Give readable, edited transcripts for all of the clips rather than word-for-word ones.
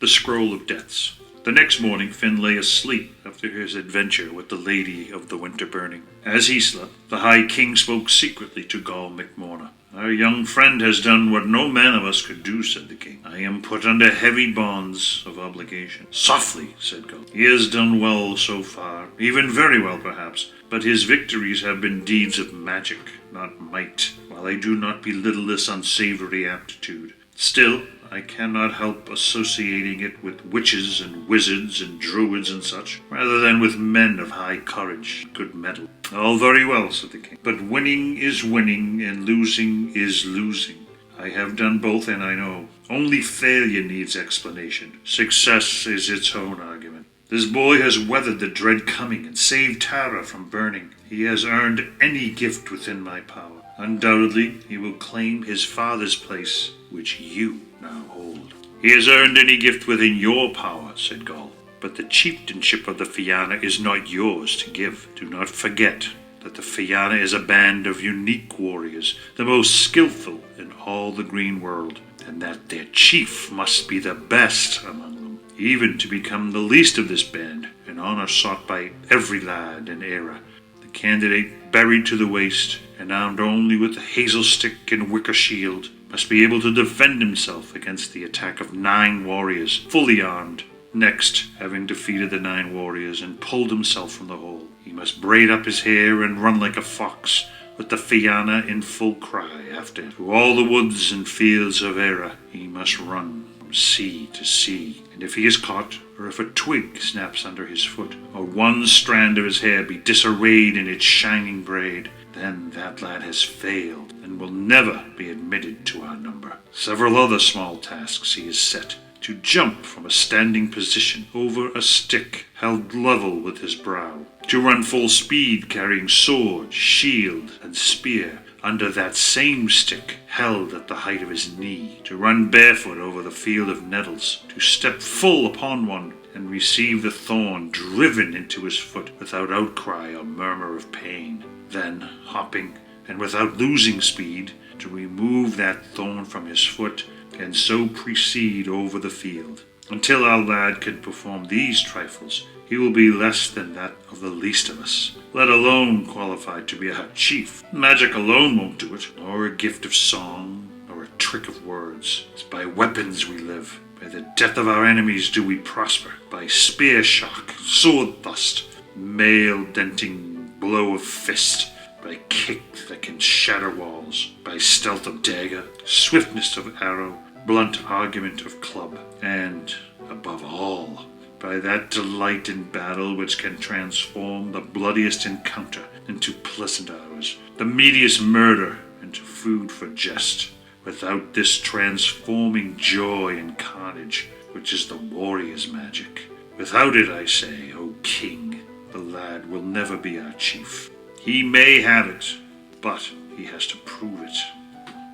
The Scroll of Deaths. The next morning Finn lay asleep after his adventure with the Lady of the Winter Burning. As he slept, the High King spoke secretly to Gall McMorna. "Our young friend has done what no man of us could do," said the king. "I am put under heavy bonds of obligation." "Softly," said Gall. "He has done well so far, even very well perhaps, but his victories have been deeds of magic, not might, while I do not belittle this unsavory aptitude. Still, I cannot help associating it with witches and wizards and druids and such, rather than with men of high courage and good mettle." "All very well," said the king, "but winning is winning and losing is losing. I have done both and I know. Only failure needs explanation. Success is its own argument. This boy has weathered the dread coming and saved Tara from burning. He has earned any gift within my power. Undoubtedly, he will claim his father's place, which you now hold." "He has earned any gift within your power," said Gall, "but the chieftainship of the Fianna is not yours to give. Do not forget that the Fianna is a band of unique warriors, the most skillful in all the green world, and that their chief must be the best among them. Even to become the least of this band, an honor sought by every lad and era. The candidate buried to the waist, and armed only with the hazel stick and wicker shield, must be able to defend himself against the attack of 9 warriors, fully armed. Next, having defeated the 9 warriors and pulled himself from the hole, he must braid up his hair and run like a fox, with the Fianna in full cry after him. Through all the woods and fields of Era he must run, from sea to sea, and if he is caught, or if a twig snaps under his foot, or one strand of his hair be disarrayed in its shining braid, then that lad has failed, and will never be admitted to our number. Several other small tasks he is set: to jump from a standing position over a stick held level with his brow, to run full speed carrying sword, shield, and spear under that same stick held at the height of his knee, to run barefoot over the field of nettles, to step full upon one and receive the thorn driven into his foot without outcry or murmur of pain. Then, hopping, and without losing speed, to remove that thorn from his foot, and so proceed over the field. Until our lad can perform these trifles, he will be less than that of the least of us, let alone qualified to be our chief. Magic alone won't do it, nor a gift of song, nor a trick of words. It's by weapons we live. By the death of our enemies do we prosper. By spear shock, sword thrust, mail-denting blow of fist, by kick that can shatter walls, by stealth of dagger, swiftness of arrow, blunt argument of club, and, above all, by that delight in battle which can transform the bloodiest encounter into pleasant hours, the meatiest murder into food for jest. Without this transforming joy and carnage, which is the warrior's magic, without it, I say, O king, the lad will never be our chief. He may have it, but he has to prove it."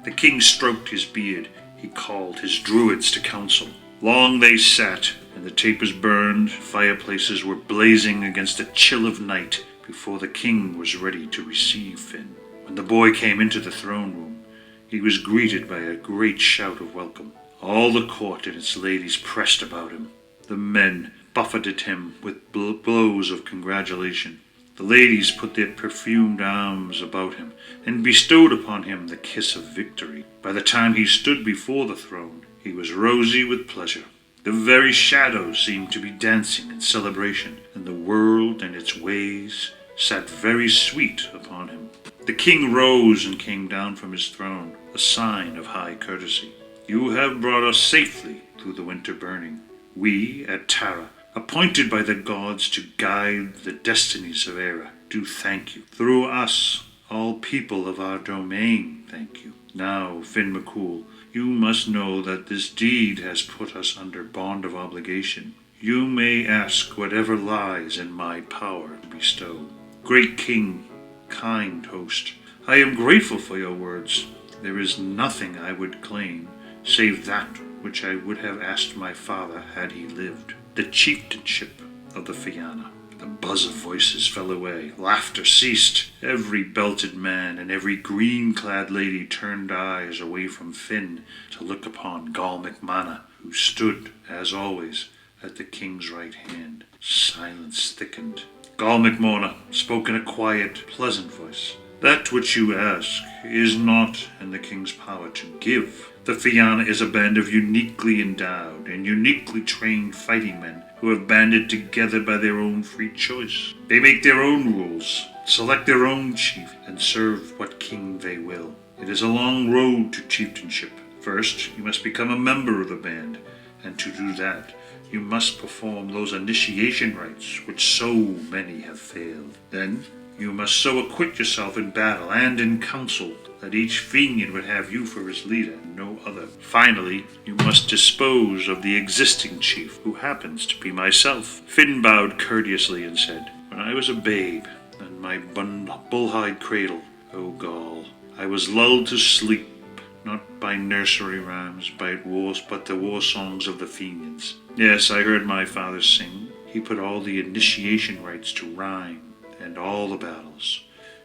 The king stroked his beard. He called his druids to council. Long they sat, and the tapers burned, fireplaces were blazing against the chill of night before the king was ready to receive Finn. When the boy came into the throne room, he was greeted by a great shout of welcome. All the court and its ladies pressed about him. The men buffeted him with blows of congratulation. The ladies put their perfumed arms about him and bestowed upon him the kiss of victory. By the time he stood before the throne, he was rosy with pleasure. The very shadows seemed to be dancing in celebration, and the world and its ways sat very sweet upon him. The king rose and came down from his throne, a sign of high courtesy. "You have brought us safely through the winter burning. We, at Tara, appointed by the gods to guide the destinies of Era, do thank you. Through us, all people of our domain thank you. Now, Finn McCool, you must know that this deed has put us under bond of obligation. You may ask whatever lies in my power to bestow." "Great king, kind host, I am grateful for your words. There is nothing I would claim, save that which I would have asked my father had he lived. The chieftainship of the Fianna." The buzz of voices fell away. Laughter ceased. Every belted man and every green-clad lady turned eyes away from Finn to look upon Gall McMorna, who stood, as always, at the king's right hand. Silence thickened. Gall MacMorna spoke in a quiet, pleasant voice. That which you ask is not in the king's power to give. The Fianna is a band of uniquely endowed and uniquely trained fighting men who have banded together by their own free choice. They make their own rules, select their own chief, and serve what king they will. It is a long road to chieftainship. First, you must become a member of the band, and to do that, you must perform those initiation rites which so many have failed. Then, you must so acquit yourself in battle and in council that each Fionn would have you for his leader and no other. Finally, you must dispose of the existing chief, who happens to be myself. Finn bowed courteously and said, When I was a babe in my bullhide cradle, O Gall, I was lulled to sleep, not by nursery rhymes, but the war songs of the Fianns. Yes, I heard my father sing. He put all the initiation rites to rhyme, and all the battles.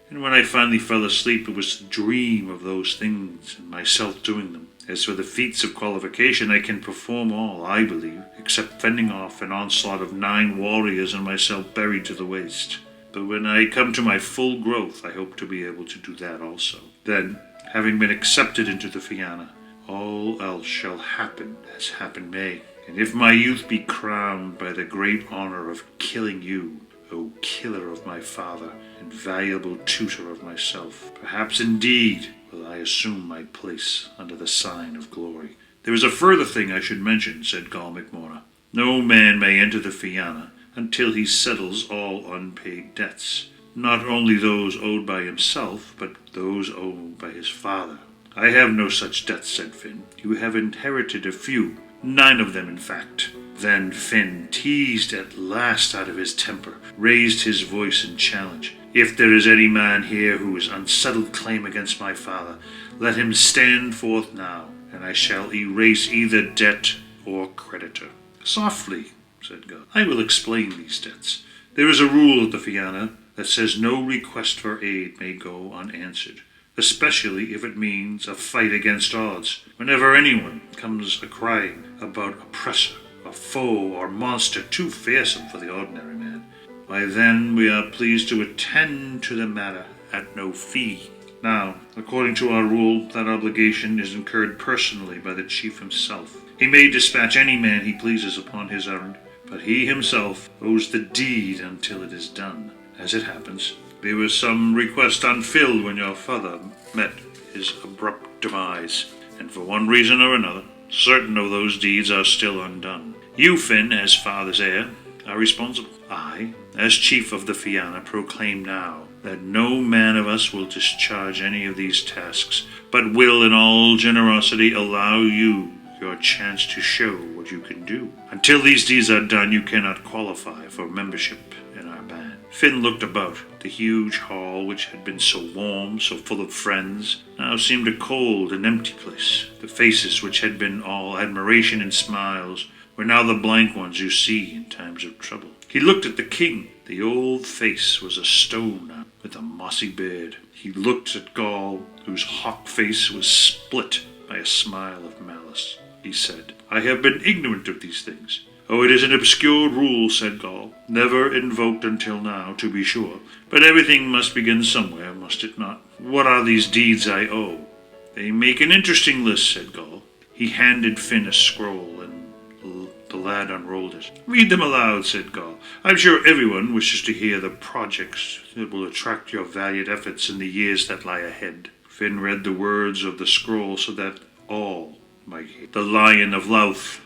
And when I finally fell asleep, it was to dream of those things and myself doing them. As for the feats of qualification, I can perform all, I believe, except fending off an onslaught of 9 warriors and myself buried to the waist. But when I come to my full growth, I hope to be able to do that also. Then, having been accepted into the Fianna, all else shall happen as happen may. And if my youth be crowned by the great honor of killing you, O killer of my father, and valuable tutor of myself, perhaps indeed will I assume my place under the sign of glory. There is a further thing I should mention, said Gall MacMorna. No man may enter the Fianna until he settles all unpaid debts, not only those owed by himself, but those owed by his father. I have no such debts, said Finn. You have inherited a few, 9 of them in fact. Then Finn, teased at last out of his temper, raised his voice in challenge. If there is any man here who has unsettled claim against my father, let him stand forth now, and I shall erase either debt or creditor. Softly, said God. I will explain these debts. There is a rule of the Fianna that says no request for aid may go unanswered, especially if it means a fight against odds. Whenever anyone comes a-crying about oppressor, a foe or monster too fearsome for the ordinary man, why then we are pleased to attend to the matter at no fee. Now, according to our rule, that obligation is incurred personally by the chief himself. He may dispatch any man he pleases upon his errand, but he himself owes the deed until it is done. As it happens, there was some request unfilled when your father met his abrupt demise, and for one reason or another, certain of those deeds are still undone. You, Finn, as father's heir, are responsible. I, as chief of the Fianna, proclaim now that no man of us will discharge any of these tasks, but will in all generosity allow you your chance to show what you can do. Until these deeds are done, you cannot qualify for membership in our band. Finn looked about. The huge hall, which had been so warm, so full of friends, now seemed a cold and empty place. The faces, which had been all admiration and smiles, were now the blank ones you see in times of trouble. He looked at the king. The old face was a stone now, with a mossy beard. He looked at Gall, whose hawk face was split by a smile of malice. He said, I have been ignorant of these things. Oh, it is an obscure rule, said Gall, never invoked until now, to be sure. But everything must begin somewhere, must it not? What are these deeds I owe? They make an interesting list, said Gall. He handed Finn a scroll, and the lad unrolled it. Read them aloud, said Gall. I'm sure everyone wishes to hear the projects that will attract your valiant efforts in the years that lie ahead. Finn read the words of the scroll so that all might hear. The Lion of Louth,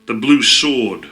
the Blue Sword,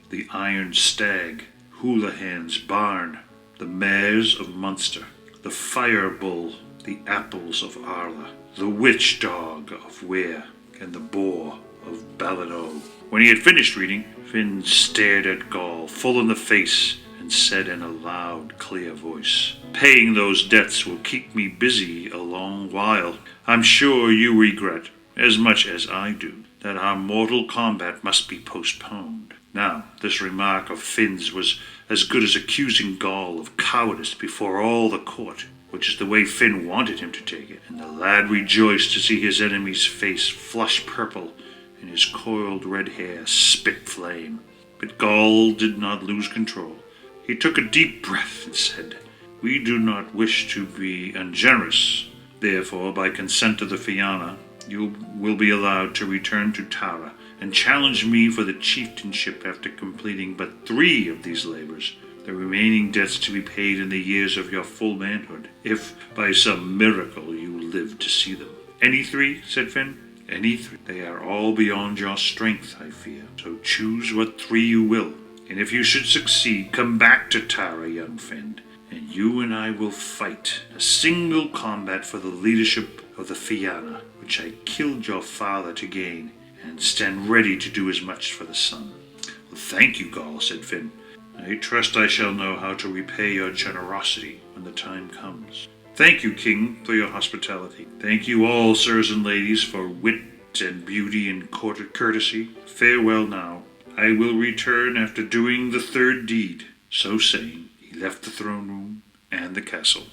the Iron Stag, Houlihan's Barn, the Mares of Munster, the Fire Bull, the Apples of Arla, the Witch Dog of Weir, and the Boar of Ballineau. When he had finished reading, Finn stared at Gall full in the face and said in a loud, clear voice, Paying those debts will keep me busy a long while. I'm sure you regret, as much as I do, that our mortal combat must be postponed. Now, this remark of Finn's was as good as accusing Gall of cowardice before all the court, which is the way Finn wanted him to take it, and the lad rejoiced to see his enemy's face flush purple and his coiled red hair spit flame. But Gaul did not lose control. He took a deep breath and said, "We do not wish to be ungenerous. Therefore, by consent of the Fianna, you will be allowed to return to Tara and challenge me for the chieftainship after completing but 3 of these labors, the remaining debts to be paid in the years of your full manhood, if by some miracle you live to see them." "Any 3?" said Finn. "Any 3. They are all beyond your strength, I fear. So choose what 3 you will. And if you should succeed, come back to Tara, young Finn, and you and I will fight a single combat for the leadership of the Fianna, which I killed your father to gain, and stand ready to do as much for the son." "Well, thank you, Gaul," said Finn. "I trust I shall know how to repay your generosity when the time comes." "Thank you, King, for your hospitality. Thank you all, sirs and ladies, for wit and beauty and courtesy. Farewell now. I will return after doing the 3rd deed." So saying, he left the throne room and the castle.